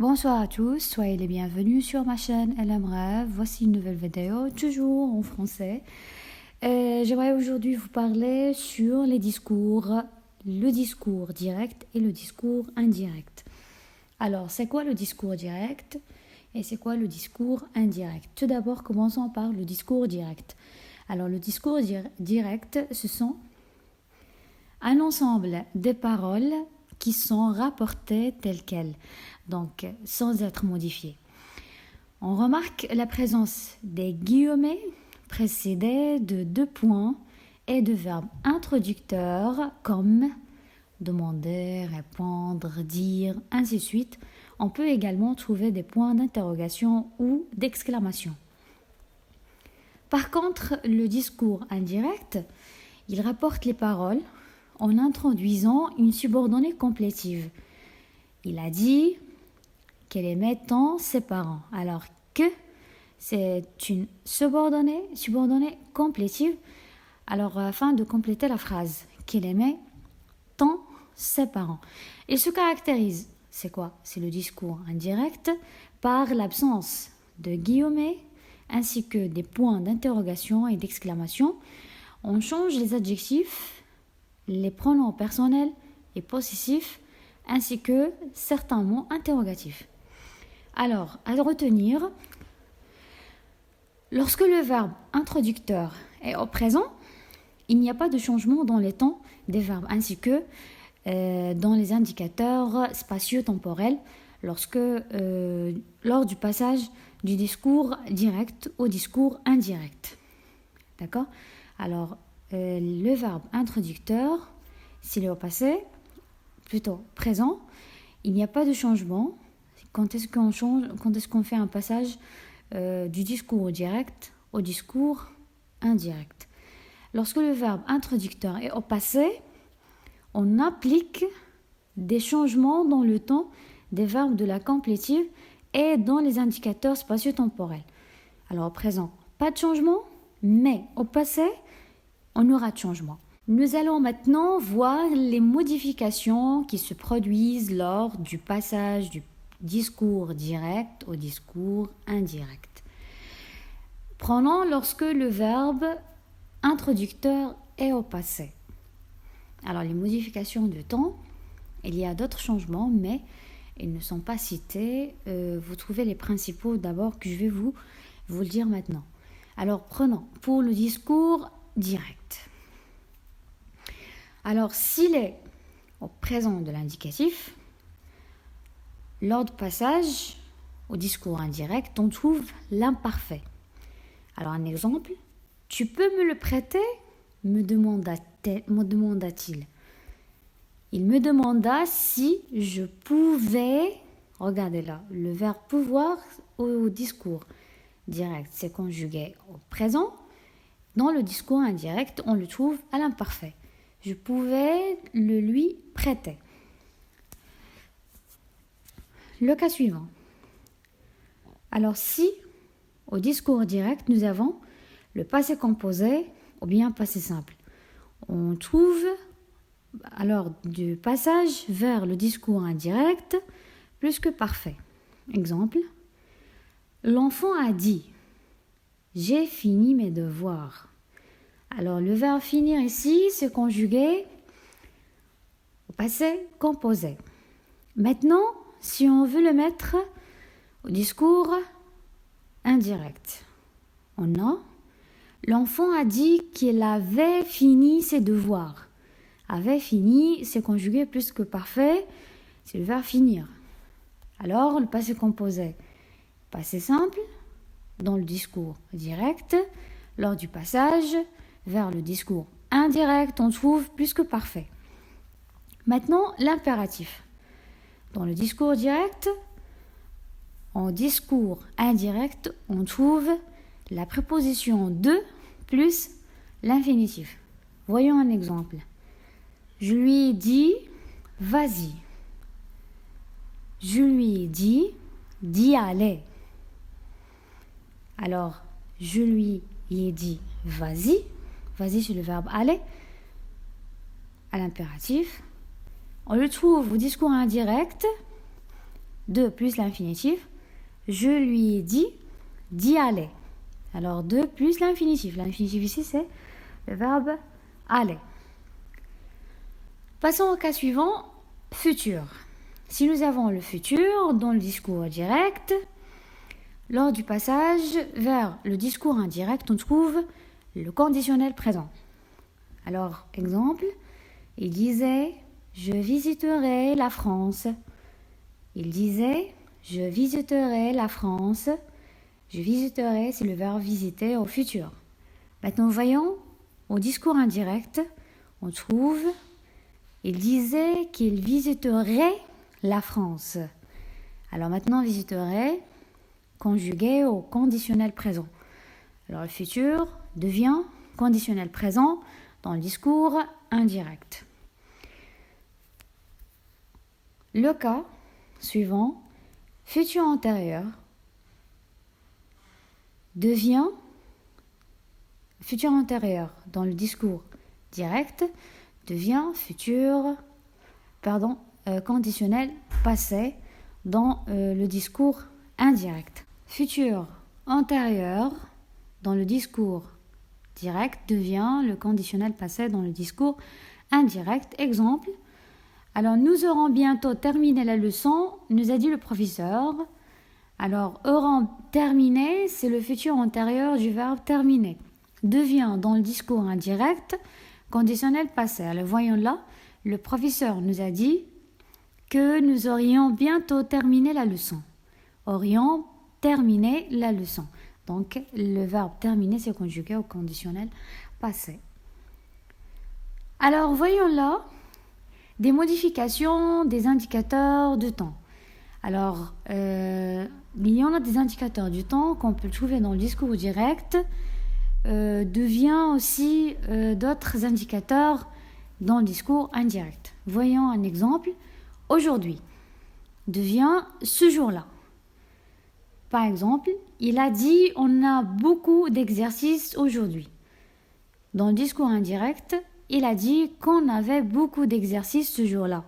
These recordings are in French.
Bonsoir à tous, soyez les bienvenus sur ma chaîne LM Rêve. Voici une nouvelle vidéo, toujours en français. J'aimerais aujourd'hui vous parler sur les discours, le discours direct et le discours indirect. Alors, c'est quoi le discours direct et c'est quoi le discours indirect? Tout d'abord, commençons par le discours direct. Alors, le discours direct, ce sont un ensemble de paroles qui sont rapportées telles quelles, donc sans être modifiées. On remarque la présence des guillemets précédés de deux points et de verbes introducteurs comme demander, répondre, dire, ainsi de suite. On peut également trouver des points d'interrogation ou d'exclamation. Par contre, le discours indirect, il rapporte les paroles en introduisant une subordonnée complétive. Il a dit qu'elle aimait tant ses parents, alors que c'est une subordonnée complétive. Alors, afin de compléter la phrase, qu'elle aimait tant ses parents. Il se caractérise, c'est quoi? C'est le discours indirect par l'absence de guillemets ainsi que des points d'interrogation et d'exclamation. On change les adjectifs, les pronoms personnels et possessifs, ainsi que certains mots interrogatifs. Alors, à retenir, lorsque le verbe introducteur est au présent, il n'y a pas de changement dans les temps des verbes, ainsi que dans les indicateurs spatio-temporels lors du passage du discours direct au discours indirect. D'accord? Alors, le verbe introducteur, s'il est au passé, plutôt présent, il n'y a pas de changement. Quand est-ce qu'on fait un passage du discours direct au discours indirect? Lorsque le verbe introducteur est au passé, on applique des changements dans le temps des verbes de la complétive et dans les indicateurs spatio-temporels. Alors au présent, pas de changement, mais au passé, on aura de changement. Nous allons maintenant voir les modifications qui se produisent lors du passage du discours direct au discours indirect. Prenons lorsque le verbe introducteur est au passé. Alors les modifications de temps, il y a d'autres changements, mais ils ne sont pas cités. Vous trouvez les principaux d'abord que je vais vous le dire maintenant. Alors prenons pour le discours direct. Alors s'il est au présent de l'indicatif, lors du passage au discours indirect, on trouve l'imparfait. Alors un exemple, tu peux me le prêter? Me demanda-t-il. Il me demanda si je pouvais, regardez là, le verbe pouvoir au discours direct, c'est conjugué au présent. Dans le discours indirect, on le trouve à l'imparfait. Je pouvais le lui prêter. Le cas suivant. Alors si, au discours direct, nous avons le passé composé ou bien passé simple, on trouve alors du passage vers le discours indirect plus que parfait. Exemple, l'enfant a dit « J'ai fini mes devoirs ». Alors le verbe finir ici, c'est conjugué au passé composé. Maintenant, si on veut le mettre au discours indirect, on a l'enfant a dit qu'il avait fini ses devoirs. Avait fini, c'est conjugué plus que parfait, c'est le verbe finir. Alors le passé composé, passé simple, dans le discours direct, lors du passage vers le discours indirect, on trouve plus que parfait. Maintenant, l'impératif. Dans le discours direct, en discours indirect, on trouve la préposition de plus l'infinitif. Voyons un exemple. Je lui ai dit, vas-y. Je lui ai dit, d'y aller. Alors, je lui ai dit, vas-y. Vas-y, c'est le verbe aller. À l'impératif. On le trouve au discours indirect de plus l'infinitif. Je lui ai dit d'y aller. Alors, de plus l'infinitif. L'infinitif ici, c'est le verbe aller. Passons au cas suivant, futur. Si nous avons le futur dans le discours direct, lors du passage vers le discours indirect, on trouve le conditionnel présent. Alors, exemple, il disait « Je visiterai la France ». Il disait « Je visiterai la France ». Je visiterai, c'est le verbe visiter au futur. Maintenant, voyons, au discours indirect, on trouve « Il disait qu'il visiterait la France ». Alors maintenant, visiterait, conjugué au conditionnel présent. Alors le futur devient conditionnel présent dans le discours indirect. Le cas suivant, futur antérieur, devient futur antérieur dans le discours direct devient conditionnel passé dans le discours indirect. Futur antérieur dans le discours direct devient le conditionnel passé dans le discours indirect. Exemple, alors nous aurons bientôt terminé la leçon, nous a dit le professeur. Alors auront terminé, c'est le futur antérieur du verbe terminer. Devient dans le discours indirect conditionnel passé. Alors voyons là, le professeur nous a dit que nous aurions bientôt terminé la leçon. Aurions terminé la leçon. Donc, le verbe terminer, c'est conjugué au conditionnel passé. Alors, voyons là des modifications des indicateurs de temps. Alors, il y en a des indicateurs du temps qu'on peut trouver dans le discours direct. Devient aussi d'autres indicateurs dans le discours indirect. Voyons un exemple. Aujourd'hui devient ce jour-là. Par exemple, il a dit on a beaucoup d'exercices aujourd'hui. Dans le discours indirect, il a dit qu'on avait beaucoup d'exercices ce jour-là.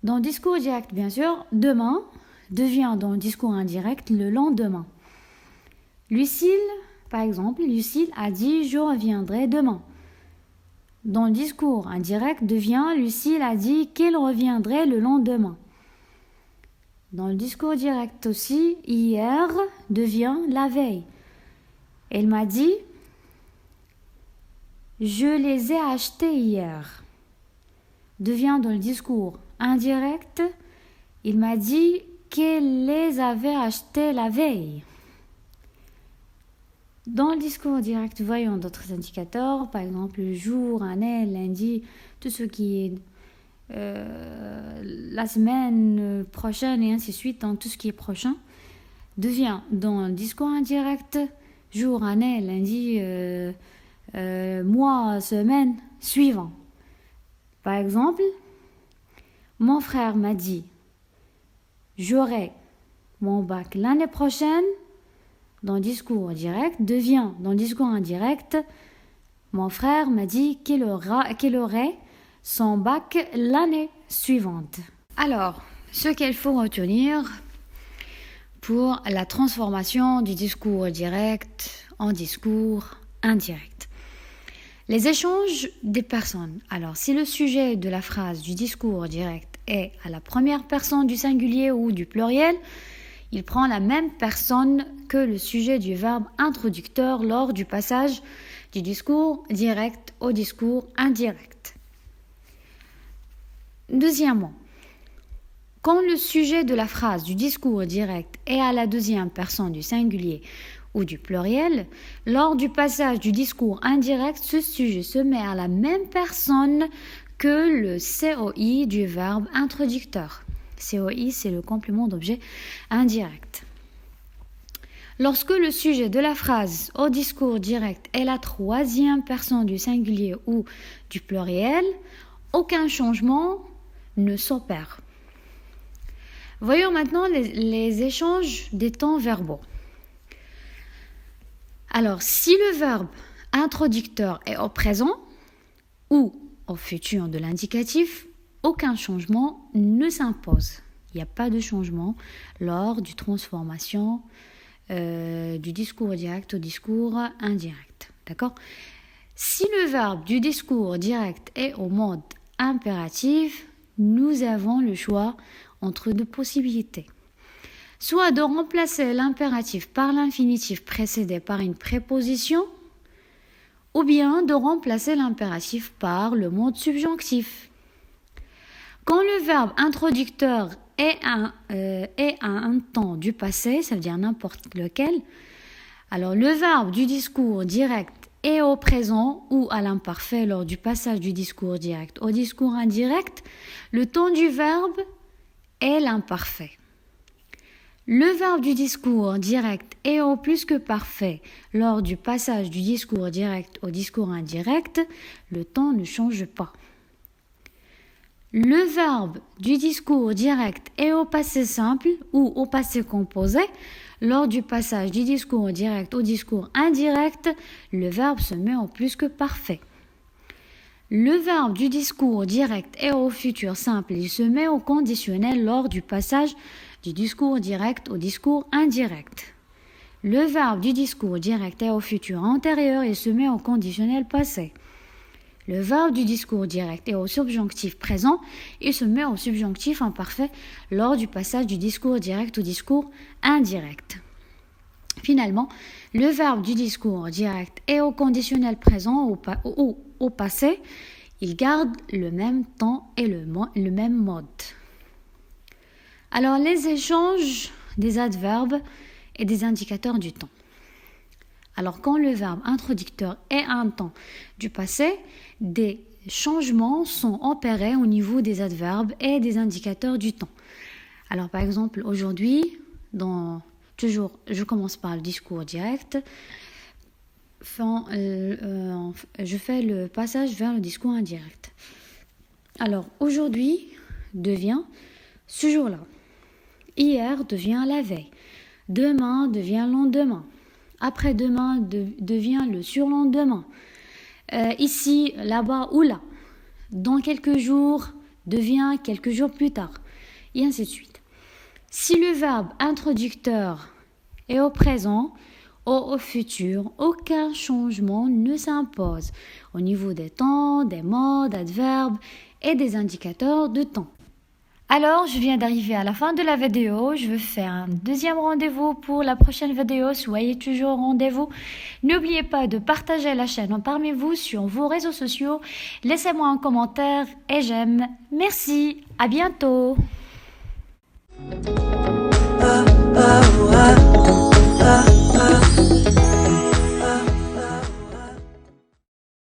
Dans le discours direct, bien sûr, demain devient dans le discours indirect le lendemain. Lucille, par exemple, Lucille a dit je reviendrai demain. Dans le discours indirect devient Lucille a dit qu'elle reviendrait le lendemain. Dans le discours direct aussi, hier devient la veille. Elle m'a dit je les ai achetés hier. Devient dans le discours indirect, il m'a dit qu'elle les avait achetés la veille. Dans le discours direct, voyons d'autres indicateurs, par exemple le jour, année, lundi, tout ce qui est la semaine prochaine et ainsi de suite, dans tout ce qui est prochain, devient dans le discours indirect, jour, année, lundi, mois, semaine, suivant. Par exemple, mon frère m'a dit j'aurai mon bac l'année prochaine. Dans le discours direct, devient dans le discours indirect, mon frère m'a dit qu'il aurait son bac l'année suivante. Alors, ce qu'il faut retenir pour la transformation du discours direct en discours indirect. Les échanges des personnes. Alors, si le sujet de la phrase du discours direct est à la première personne du singulier ou du pluriel, il prend la même personne que le sujet du verbe introducteur lors du passage du discours direct au discours indirect. Deuxièmement, quand le sujet de la phrase du discours direct est à la deuxième personne du singulier ou du pluriel, lors du passage du discours indirect, ce sujet se met à la même personne que le COI du verbe introducteur. COI, c'est le complément d'objet indirect. Lorsque le sujet de la phrase au discours direct est la troisième personne du singulier ou du pluriel, aucun changement ne s'opère. Voyons maintenant les échanges des temps verbaux. Alors, si le verbe introducteur est au présent ou au futur de l'indicatif, aucun changement ne s'impose. Il n'y a pas de changement lors du transformation du discours direct au discours indirect. D'accord? Si le verbe du discours direct est au mode impératif, nous avons le choix entre deux possibilités. Soit de remplacer l'impératif par l'infinitif précédé par une préposition, ou bien de remplacer l'impératif par le mode subjonctif. Quand le verbe introducteur est à un temps du passé, ça veut dire n'importe lequel, alors le verbe du discours direct est au présent ou à l'imparfait lors du passage du discours direct au discours indirect, le temps du verbe est l'imparfait. Le verbe du discours direct est au plus que parfait lors du passage du discours direct au discours indirect, le temps ne change pas. Le verbe du discours direct est au passé simple ou au passé composé. Lors du passage du discours direct au discours indirect, le verbe se met au plus que parfait. Le verbe du discours direct est au futur simple. Il se met au conditionnel lors du passage du discours direct au discours indirect. Le verbe du discours direct est au futur antérieur. Il se met au conditionnel passé. Le verbe du discours direct est au subjonctif présent. Il se met au subjonctif imparfait lors du passage du discours direct au discours indirect. Finalement, le verbe du discours direct est au conditionnel présent ou au passé. Il garde le même temps et le même mode. Alors, les échanges des adverbes et des indicateurs du temps. Alors, quand le verbe introducteur est un temps du passé, des changements sont opérés au niveau des adverbes et des indicateurs du temps. Alors, par exemple, aujourd'hui, je commence par le discours direct. Je fais le passage vers le discours indirect. Alors, aujourd'hui devient ce jour-là. Hier devient la veille. Demain devient lendemain. Après-demain devient le surlendemain. Ici, là-bas ou là. Dans quelques jours devient quelques jours plus tard. Et ainsi de suite. Si le verbe introducteur est au présent ou au futur, aucun changement ne s'impose au niveau des temps, des modes, adverbes et des indicateurs de temps. Alors, je viens d'arriver à la fin de la vidéo. Je vais faire un deuxième rendez-vous pour la prochaine vidéo. Soyez toujours au rendez-vous. N'oubliez pas de partager la chaîne parmi vous sur vos réseaux sociaux. Laissez-moi un commentaire et j'aime. Merci. À bientôt.